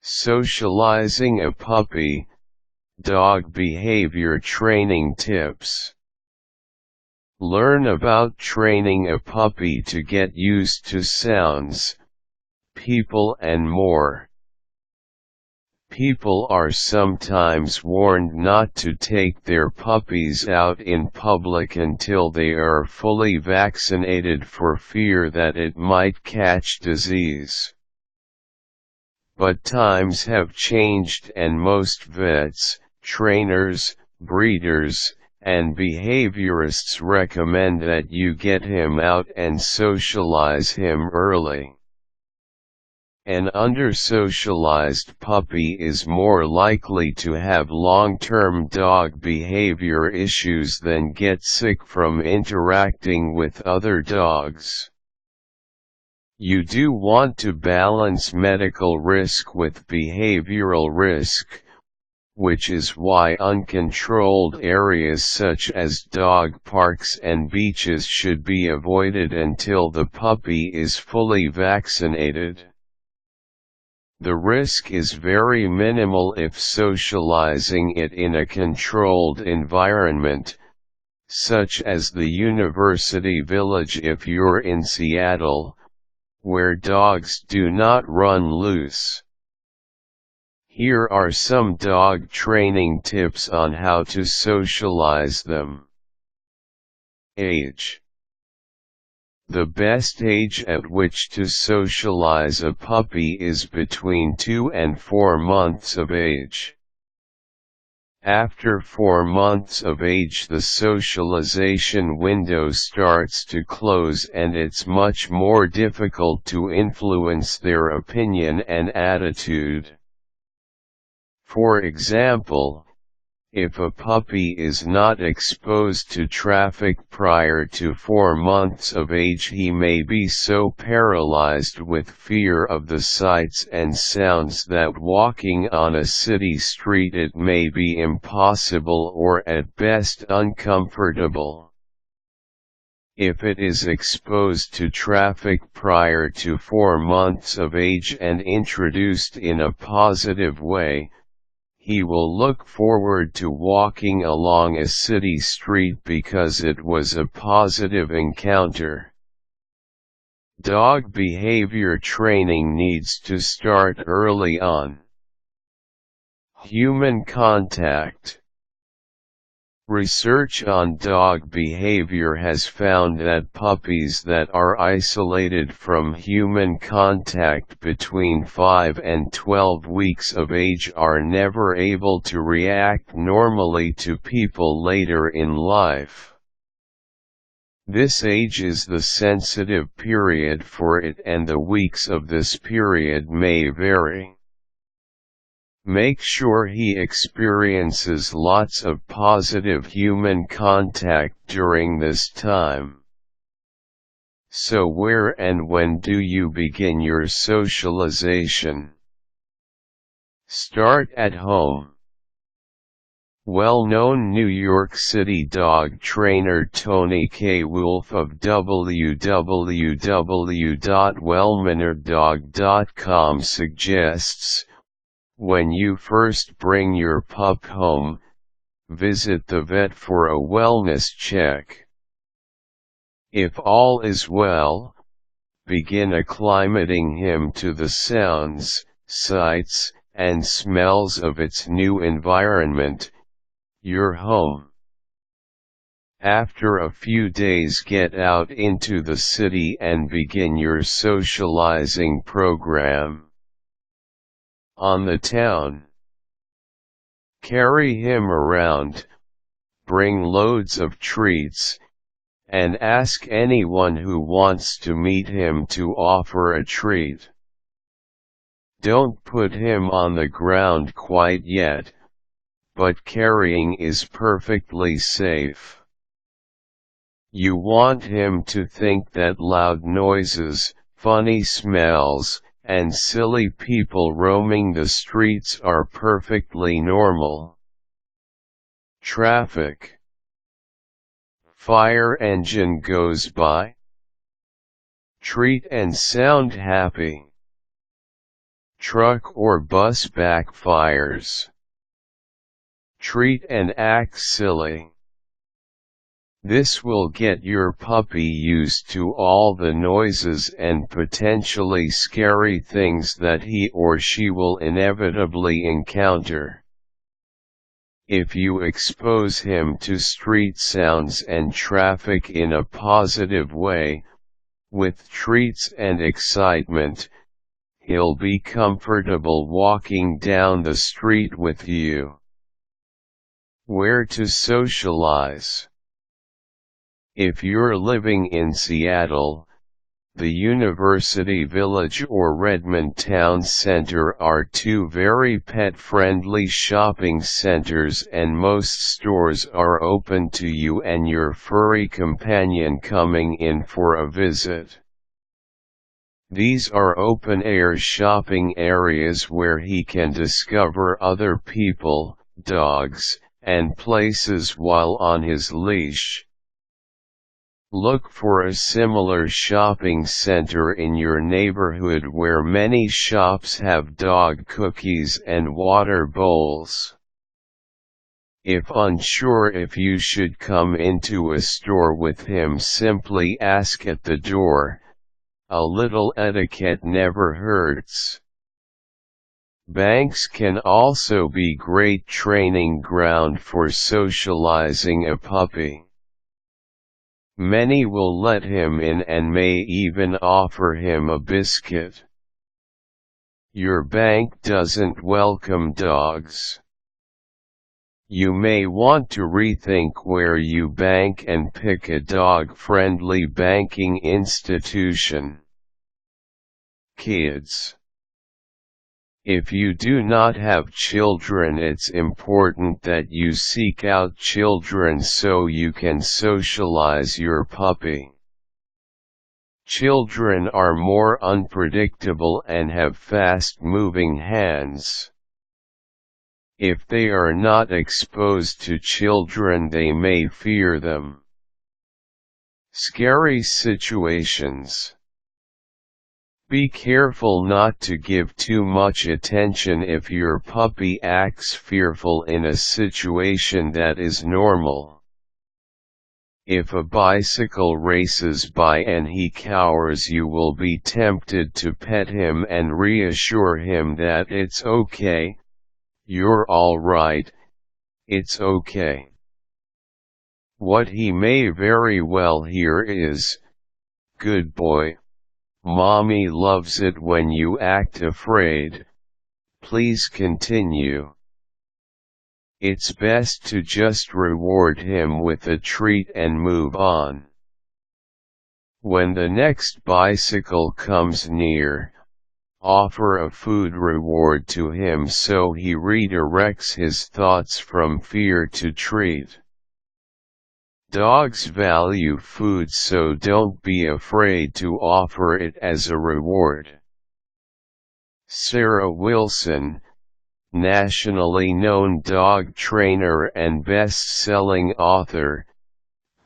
Socializing a puppy, dog behavior training tips. Learn about training a puppy to get used to sounds, people and more. People are sometimes warned not to take their puppies out in public until they are fully vaccinated for fear that it might catch disease. But times have changed and most vets, trainers, breeders, and behaviorists recommend that you get him out and socialize him early. An under-socialized puppy is more likely to have long-term dog behavior issues than get sick from interacting with other dogs. You do want to balance medical risk with behavioral risk, which is why uncontrolled areas such as dog parks and beaches should be avoided until the puppy is fully vaccinated. The risk is very minimal if socializing it in a controlled environment, such as the University Village if you're in Seattle, where dogs do not run loose. Here are some dog training tips on how to socialize them. Age. The best age at which to socialize a puppy is between 2 and 4 months of age. After 4 months of age, the socialization window starts to close and it's much more difficult to influence their opinion and attitude. For example, if a puppy is not exposed to traffic prior to 4 months of age, he may be so paralyzed with fear of the sights and sounds that walking on a city street it may be impossible or at best uncomfortable. If it is exposed to traffic prior to 4 months of age and introduced in a positive way, he will look forward to walking along a city street because it was a positive encounter. Dog behavior training needs to start early on. Human contact. Research on dog behavior has found that puppies that are isolated from human contact between 5 and 12 weeks of age are never able to react normally to people later in life. This age is the sensitive period for it, and the weeks of this period may vary. Make sure he experiences lots of positive human contact during this time. So where and when do you begin your socialization? Start at home. Well-known New York City dog trainer Tony K. Wolfe of www.wellmannerdog.com suggests, when you first bring your pup home, visit the vet for a wellness check. If all is well, begin acclimating him to the sounds, sights, and smells of its new environment, your home. After a few days, get out into the city and begin your socializing program. On the town. Carry him around, bring loads of treats, and ask anyone who wants to meet him to offer a treat. Don't put him on the ground quite yet, but carrying is perfectly safe. You want him to think that loud noises, funny smells, and silly people roaming the streets are perfectly normal. Traffic. Fire engine goes by. Treat and sound happy. Truck or bus backfires. Treat and act silly. This will get your puppy used to all the noises and potentially scary things that he or she will inevitably encounter. If you expose him to street sounds and traffic in a positive way, with treats and excitement, he'll be comfortable walking down the street with you. Where to socialize? If you're living in Seattle, the University Village or Redmond Town Center are two very pet-friendly shopping centers, and most stores are open to you and your furry companion coming in for a visit. These are open-air shopping areas where he can discover other people, dogs, and places while on his leash. Look for a similar shopping center in your neighborhood where many shops have dog cookies and water bowls. If unsure if you should come into a store with him, simply ask at the door. A little etiquette never hurts. Banks can also be great training ground for socializing a puppy. Many will let him in and may even offer him a biscuit. Your bank doesn't welcome dogs. You may want to rethink where you bank and pick a dog-friendly banking institution. Kids. If you do not have children, it's important that you seek out children so you can socialize your puppy. Children are more unpredictable and have fast-moving hands. If they are not exposed to children, they may fear them. Scary situations. Be careful not to give too much attention if your puppy acts fearful in a situation that is normal. If a bicycle races by and he cowers, you will be tempted to pet him and reassure him that it's okay, you're all right, it's okay. What he may very well hear is, "Good boy. Mommy loves it when you act afraid. Please continue." It's best to just reward him with a treat and move on. When the next bicycle comes near, offer a food reward to him so he redirects his thoughts from fear to treat. Dogs value food, so don't be afraid to offer it as a reward. Sarah Wilson, nationally known dog trainer and best-selling author,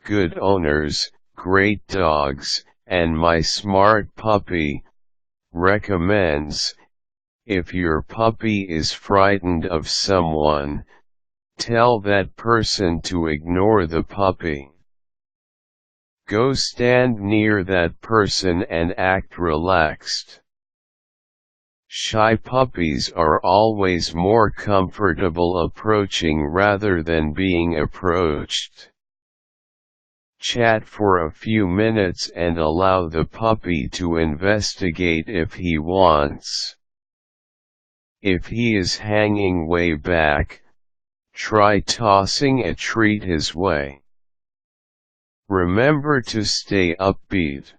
Good Owners, Great Dogs, and My Smart Puppy, recommends, if your puppy is frightened of someone, tell that person to ignore the puppy. Go stand near that person and act relaxed. Shy puppies are always more comfortable approaching rather than being approached. Chat for a few minutes and allow the puppy to investigate if he wants. If he is hanging way back, try tossing a treat his way. Remember to stay upbeat.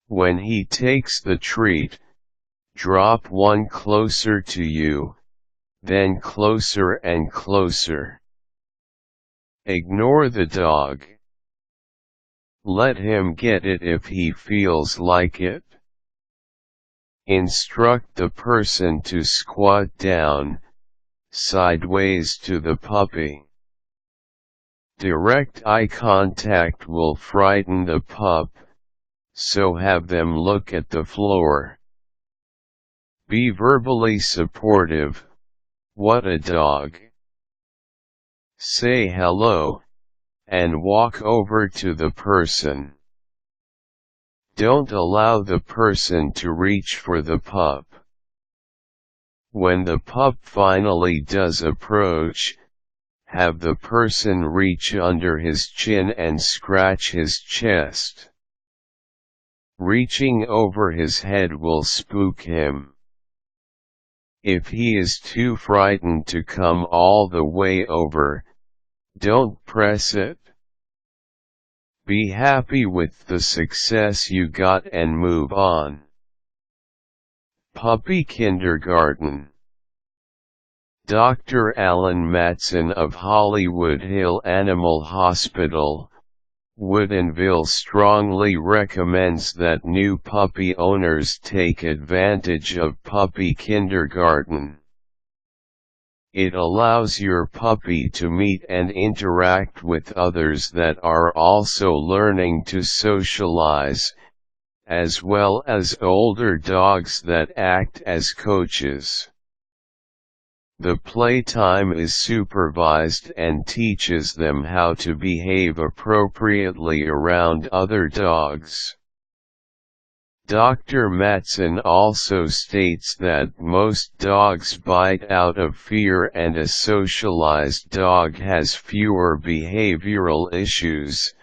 When he takes the treat, drop one closer to you, then closer and closer. Ignore the dog. Let him get it if he feels like it. Instruct the person to squat down, sideways to the puppy. Direct eye contact will frighten the pup, so have them look at the floor. Be verbally supportive. What a dog. Say hello, and walk over to the person. Don't allow the person to reach for the pup. When the pup finally does approach, have the person reach under his chin and scratch his chest. Reaching over his head will spook him. If he is too frightened to come all the way over, don't press it. Be happy with the success you got and move on. Puppy kindergarten. Dr. Alan Matson of Hollywood Hill Animal Hospital, Woodinville strongly recommends that new puppy owners take advantage of puppy kindergarten. It allows your puppy to meet and interact with others that are also learning to socialize, as well as older dogs that act as coaches. The playtime is supervised and teaches them how to behave appropriately around other dogs. Dr. Matson also states that most dogs bite out of fear and a socialized dog has fewer behavioral issues.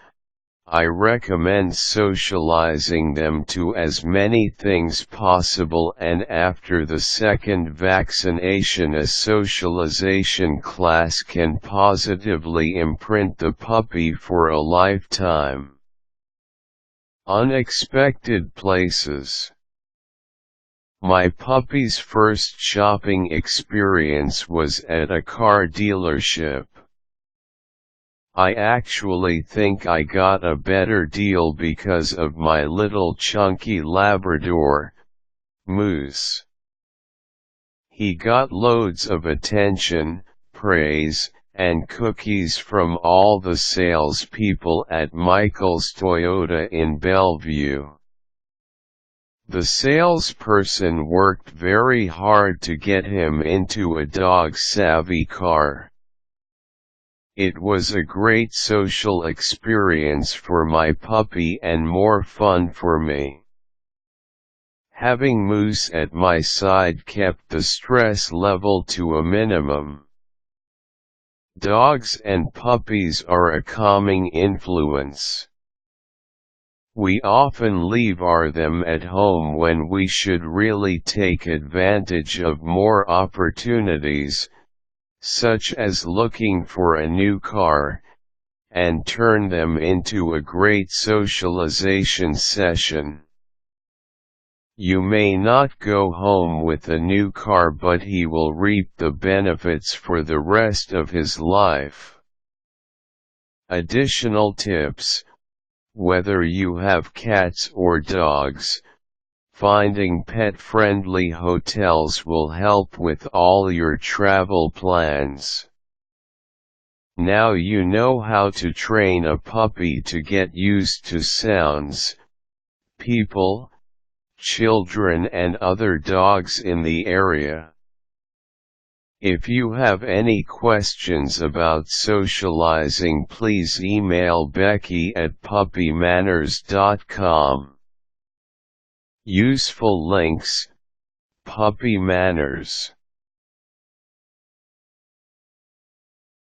I recommend socializing them to as many things possible, and after the second vaccination a socialization class can positively imprint the puppy for a lifetime. Unexpected places. My puppy's first shopping experience was at a car dealership. I actually think I got a better deal because of my little chunky Labrador, Moose. He got loads of attention, praise, and cookies from all the salespeople at Michael's Toyota in Bellevue. The salesperson worked very hard to get him into a dog-savvy car. It was a great social experience for my puppy and more fun for me. Having Moose at my side kept the stress level to a minimum. Dogs and puppies are a calming influence. We often leave them at home when we should really take advantage of more opportunities, such as looking for a new car, and turn them into a great socialization session. You may not go home with a new car, but he will reap the benefits for the rest of his life. Additional tips: whether you have cats or dogs, finding pet-friendly hotels will help with all your travel plans. Now you know how to train a puppy to get used to sounds, people, children and other dogs in the area. If you have any questions about socializing, please email Becky at puppymanners.com. Useful links: Puppy Manners.